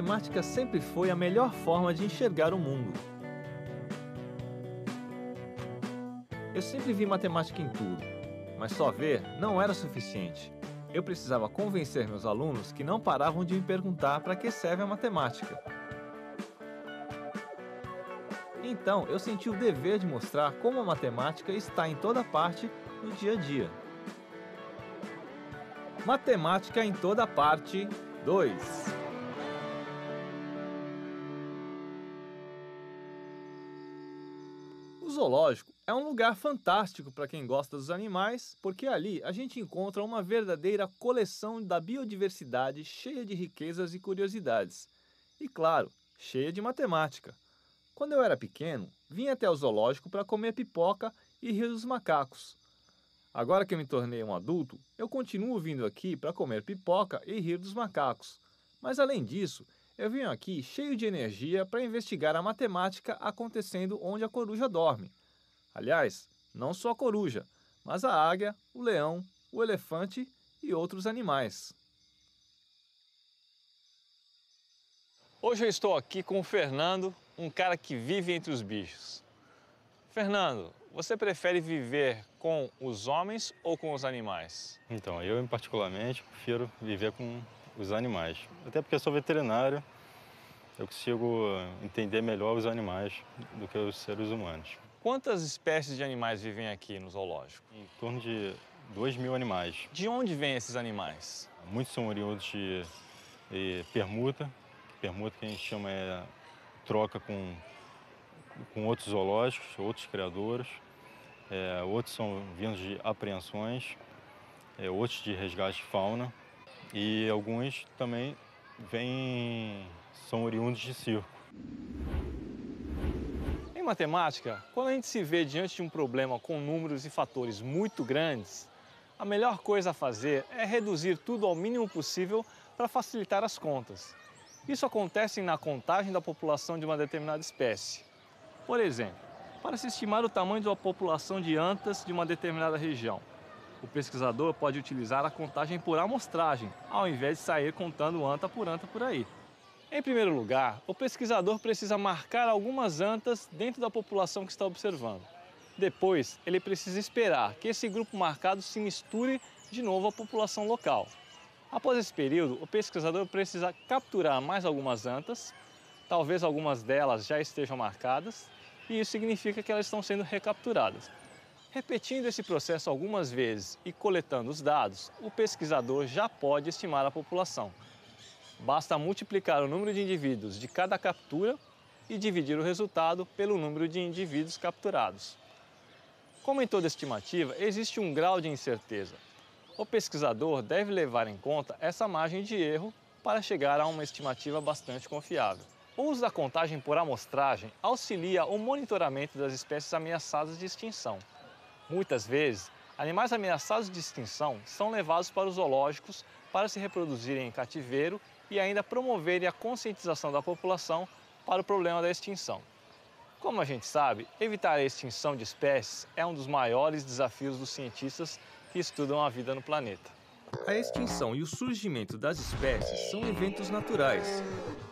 matemática sempre foi a melhor forma de enxergar o mundo. Eu sempre vi matemática em tudo, mas só ver não era suficiente. Eu precisava convencer meus alunos que não paravam de me perguntar para que serve a matemática. Então, eu senti o dever de mostrar como a matemática está em toda parte no dia a dia. Matemática em toda parte 2. O zoológico é um lugar fantástico para quem gosta dos animais, porque ali a gente encontra uma verdadeira coleção da biodiversidade cheia de riquezas e curiosidades. E claro, cheia de matemática. Quando eu era pequeno, vinha até o zoológico para comer pipoca e rir dos macacos. Agora que eu me tornei um adulto, eu continuo vindo aqui para comer pipoca e rir dos macacos. Mas além disso, eu venho aqui cheio de energia para investigar a matemática acontecendo onde a coruja dorme. Aliás, não só a coruja, mas a águia, o leão, o elefante e outros animais. Hoje eu estou aqui com o Fernando, um cara que vive entre os bichos. Fernando, você prefere viver com os homens ou com os animais? Então, eu particularmente prefiro viver com os animais. Até porque eu sou veterinário, eu consigo entender melhor os animais do que os seres humanos. Quantas espécies de animais vivem aqui no zoológico? Em torno de 2.000 animais. De onde vêm esses animais? Muitos são oriundos de permuta. Permuta que a gente chama troca com outros zoológicos, outros criadouros. Outros são vindos de apreensões, outros de resgate de fauna. E alguns também são oriundos de circo. Em matemática, quando a gente se vê diante de um problema com números e fatores muito grandes, a melhor coisa a fazer é reduzir tudo ao mínimo possível para facilitar as contas. Isso acontece na contagem da população de uma determinada espécie. Por exemplo, para se estimar o tamanho da população de antas de uma determinada região, o pesquisador pode utilizar a contagem por amostragem, ao invés de sair contando anta por aí. Em primeiro lugar, o pesquisador precisa marcar algumas antas dentro da população que está observando. Depois, ele precisa esperar que esse grupo marcado se misture de novo à população local. Após esse período, o pesquisador precisa capturar mais algumas antas, talvez algumas delas já estejam marcadas, e isso significa que elas estão sendo recapturadas. Repetindo esse processo algumas vezes e coletando os dados, o pesquisador já pode estimar a população. Basta multiplicar o número de indivíduos de cada captura e dividir o resultado pelo número de indivíduos capturados. Como em toda estimativa, existe um grau de incerteza. O pesquisador deve levar em conta essa margem de erro para chegar a uma estimativa bastante confiável. O uso da contagem por amostragem auxilia o monitoramento das espécies ameaçadas de extinção. Muitas vezes, animais ameaçados de extinção são levados para os zoológicos para se reproduzirem em cativeiro e ainda promoverem a conscientização da população para o problema da extinção. Como a gente sabe, evitar a extinção de espécies é um dos maiores desafios dos cientistas que estudam a vida no planeta. A extinção e o surgimento das espécies são eventos naturais,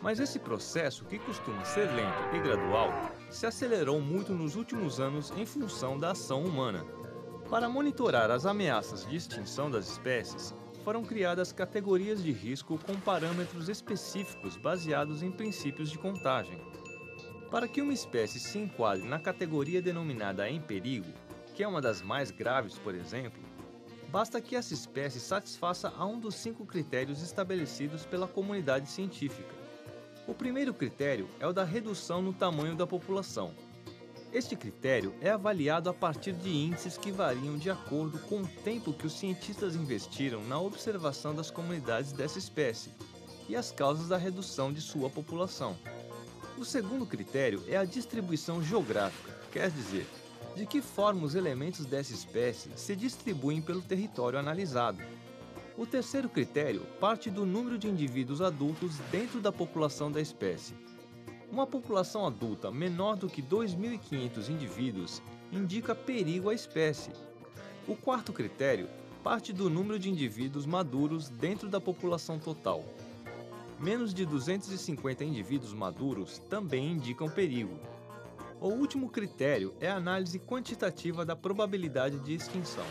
mas esse processo, que costuma ser lento e gradual, se acelerou muito nos últimos anos em função da ação humana. Para monitorar as ameaças de extinção das espécies, foram criadas categorias de risco com parâmetros específicos baseados em princípios de contagem. Para que uma espécie se enquadre na categoria denominada em perigo, que é uma das mais graves, por exemplo, basta que essa espécie satisfaça a um dos 5 critérios estabelecidos pela comunidade científica. O primeiro critério é o da redução no tamanho da população. Este critério é avaliado a partir de índices que variam de acordo com o tempo que os cientistas investiram na observação das comunidades dessa espécie e as causas da redução de sua população. O segundo critério é a distribuição geográfica, quer dizer, de que forma os elementos dessa espécie se distribuem pelo território analisado. O terceiro critério parte do número de indivíduos adultos dentro da população da espécie. Uma população adulta menor do que 2.500 indivíduos indica perigo à espécie. O quarto critério parte do número de indivíduos maduros dentro da população total. menos de 250 indivíduos maduros também indicam perigo. O último critério é a análise quantitativa da probabilidade de extinção.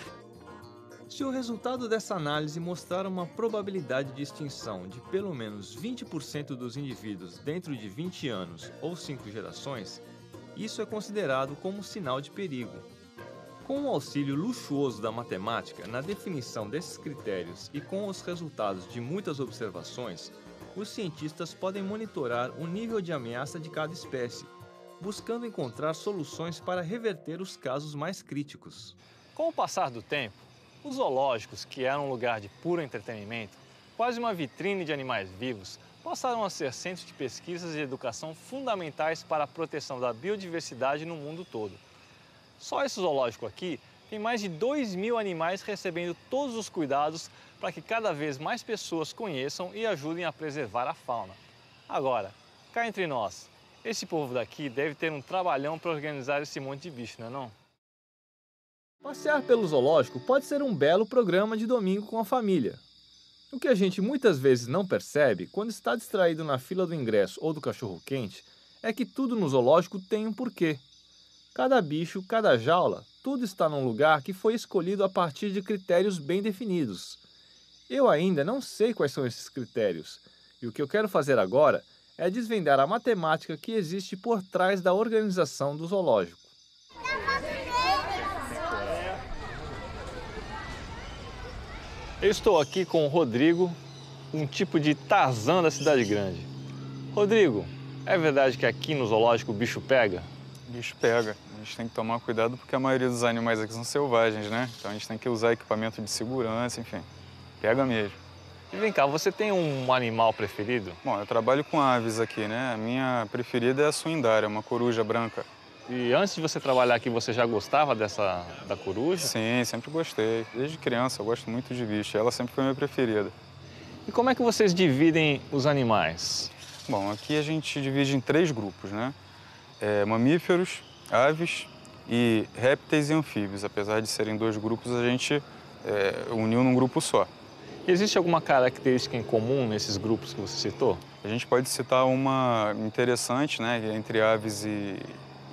Se o resultado dessa análise mostrar uma probabilidade de extinção de pelo menos 20% dos indivíduos dentro de 20 anos ou 5 gerações, isso é considerado como sinal de perigo. Com o auxílio luxuoso da matemática na definição desses critérios e com os resultados de muitas observações, os cientistas podem monitorar o nível de ameaça de cada espécie, buscando encontrar soluções para reverter os casos mais críticos. Com o passar do tempo, os zoológicos, que eram um lugar de puro entretenimento, quase uma vitrine de animais vivos, passaram a ser centros de pesquisas e educação fundamentais para a proteção da biodiversidade no mundo todo. Só esse zoológico aqui tem mais de 2.000 animais recebendo todos os cuidados para que cada vez mais pessoas conheçam e ajudem a preservar a fauna. Agora, cá entre nós, esse povo daqui deve ter um trabalhão para organizar esse monte de bicho, não é não? Passear pelo zoológico pode ser um belo programa de domingo com a família. O que a gente muitas vezes não percebe quando está distraído na fila do ingresso ou do cachorro-quente é que tudo no zoológico tem um porquê. Cada bicho, cada jaula, tudo está num lugar que foi escolhido a partir de critérios bem definidos. Eu ainda não sei quais são esses critérios, e o que eu quero fazer agora é desvendar a matemática que existe por trás da organização do zoológico. Eu estou aqui com o Rodrigo, um tipo de Tarzan da cidade grande. Rodrigo, é verdade que aqui no zoológico o bicho pega? O bicho pega. A gente tem que tomar cuidado porque a maioria dos animais aqui são selvagens, né? Então a gente tem que usar equipamento de segurança, enfim. Pega mesmo. E vem cá, você tem um animal preferido? Bom, eu trabalho com aves aqui, né? A minha preferida é a suindária, uma coruja branca. E antes de você trabalhar aqui, você já gostava da coruja? Sim, sempre gostei. Desde criança eu gosto muito de bicho. Ela sempre foi minha preferida. E como é que vocês dividem os animais? Bom, aqui a gente divide em 3 grupos, né? Mamíferos, aves e répteis e anfíbios. Apesar de serem 2 grupos, a gente uniu num grupo só. Existe alguma característica em comum nesses grupos que você citou? A gente pode citar uma interessante, né, entre aves e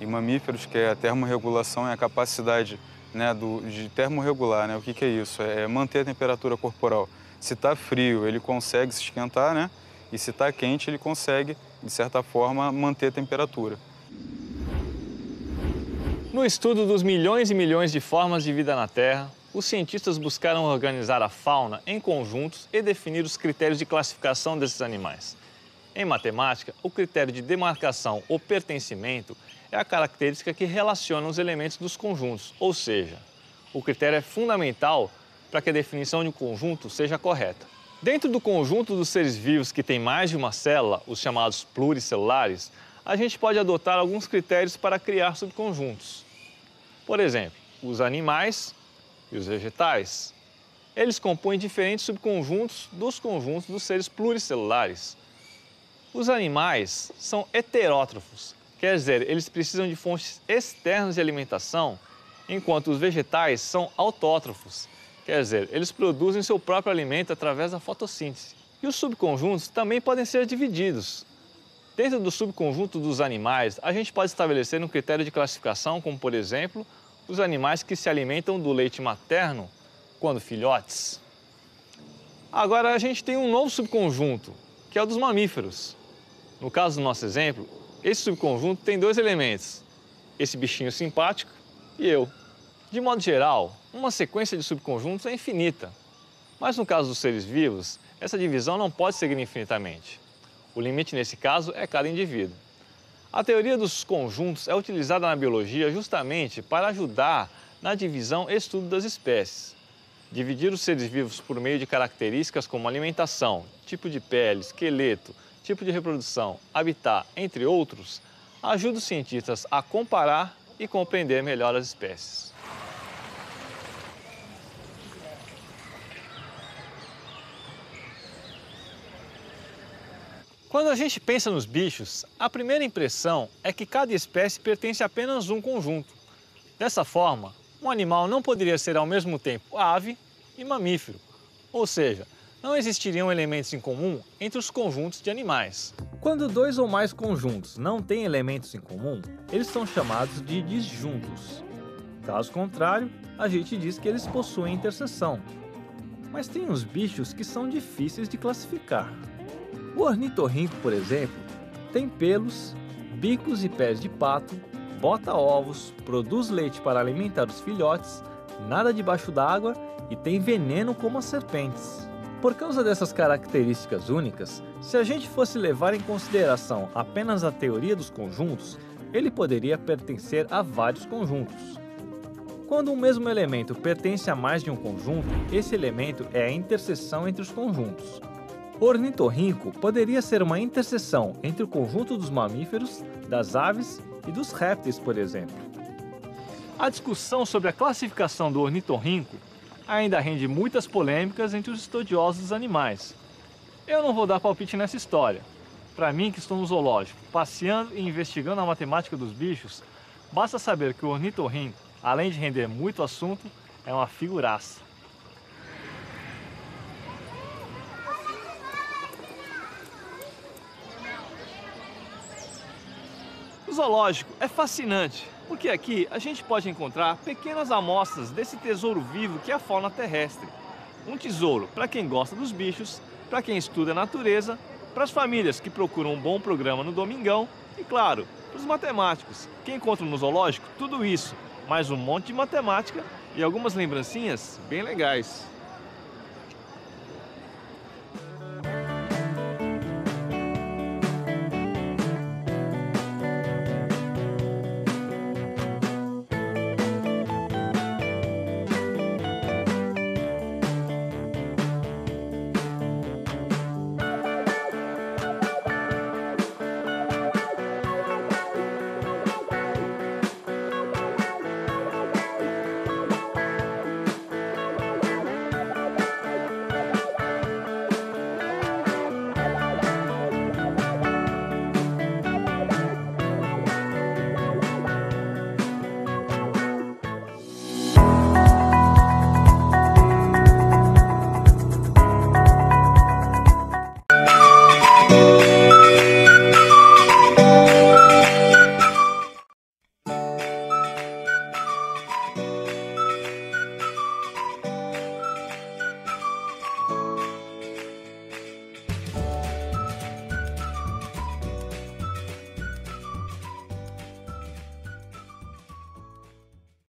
mamíferos, que é a termorregulação, é a capacidade, né, de termorregular, né? O que é isso? É manter a temperatura corporal. Se está frio, ele consegue se esquentar, né? E se está quente, ele consegue, de certa forma, manter a temperatura. No estudo dos milhões e milhões de formas de vida na Terra, os cientistas buscaram organizar a fauna em conjuntos e definir os critérios de classificação desses animais. Em matemática, o critério de demarcação ou pertencimento é a característica que relaciona os elementos dos conjuntos, ou seja, o critério é fundamental para que a definição de um conjunto seja correta. Dentro do conjunto dos seres vivos que tem mais de uma célula, os chamados pluricelulares, a gente pode adotar alguns critérios para criar subconjuntos. Por exemplo, os animais e os vegetais. Eles compõem diferentes subconjuntos dos conjuntos dos seres pluricelulares. Os animais são heterótrofos, quer dizer, eles precisam de fontes externas de alimentação, enquanto os vegetais são autótrofos, quer dizer, eles produzem seu próprio alimento através da fotossíntese. E os subconjuntos também podem ser divididos. Dentro do subconjunto dos animais, a gente pode estabelecer um critério de classificação, como por exemplo, os animais que se alimentam do leite materno quando filhotes. Agora a gente tem um novo subconjunto, que é o dos mamíferos. No caso do nosso exemplo, esse subconjunto tem 2 elementos, esse bichinho simpático e eu. De modo geral, uma sequência de subconjuntos é infinita, mas no caso dos seres vivos, essa divisão não pode seguir infinitamente. O limite nesse caso é cada indivíduo. A teoria dos conjuntos é utilizada na biologia justamente para ajudar na divisão e estudo das espécies. Dividir os seres vivos por meio de características como alimentação, tipo de pele, esqueleto, tipo de reprodução, habitat, entre outros, ajuda os cientistas a comparar e compreender melhor as espécies. Quando a gente pensa nos bichos, a primeira impressão é que cada espécie pertence a apenas um conjunto. Dessa forma, um animal não poderia ser ao mesmo tempo ave e mamífero. Ou seja, não existiriam elementos em comum entre os conjuntos de animais. Quando dois ou mais conjuntos não têm elementos em comum, eles são chamados de disjuntos. Caso contrário, a gente diz que eles possuem interseção. Mas tem uns bichos que são difíceis de classificar. O ornitorrinco, por exemplo, tem pelos, bicos e pés de pato, bota ovos, produz leite para alimentar os filhotes, nada debaixo d'água e tem veneno como as serpentes. Por causa dessas características únicas, se a gente fosse levar em consideração apenas a teoria dos conjuntos, ele poderia pertencer a vários conjuntos. Quando um mesmo elemento pertence a mais de um conjunto, esse elemento é a interseção entre os conjuntos. O ornitorrinco poderia ser uma interseção entre o conjunto dos mamíferos, das aves e dos répteis, por exemplo. A discussão sobre a classificação do ornitorrinco ainda rende muitas polêmicas entre os estudiosos dos animais. Eu não vou dar palpite nessa história. Para mim, que estou no zoológico, passeando e investigando a matemática dos bichos, basta saber que o ornitorrinco, além de render muito assunto, é uma figuraça. O zoológico é fascinante, porque aqui a gente pode encontrar pequenas amostras desse tesouro vivo que é a fauna terrestre. Um tesouro para quem gosta dos bichos, para quem estuda a natureza, para as famílias que procuram um bom programa no domingão e, claro, para os matemáticos, que encontram no zoológico tudo isso, mais um monte de matemática e algumas lembrancinhas bem legais.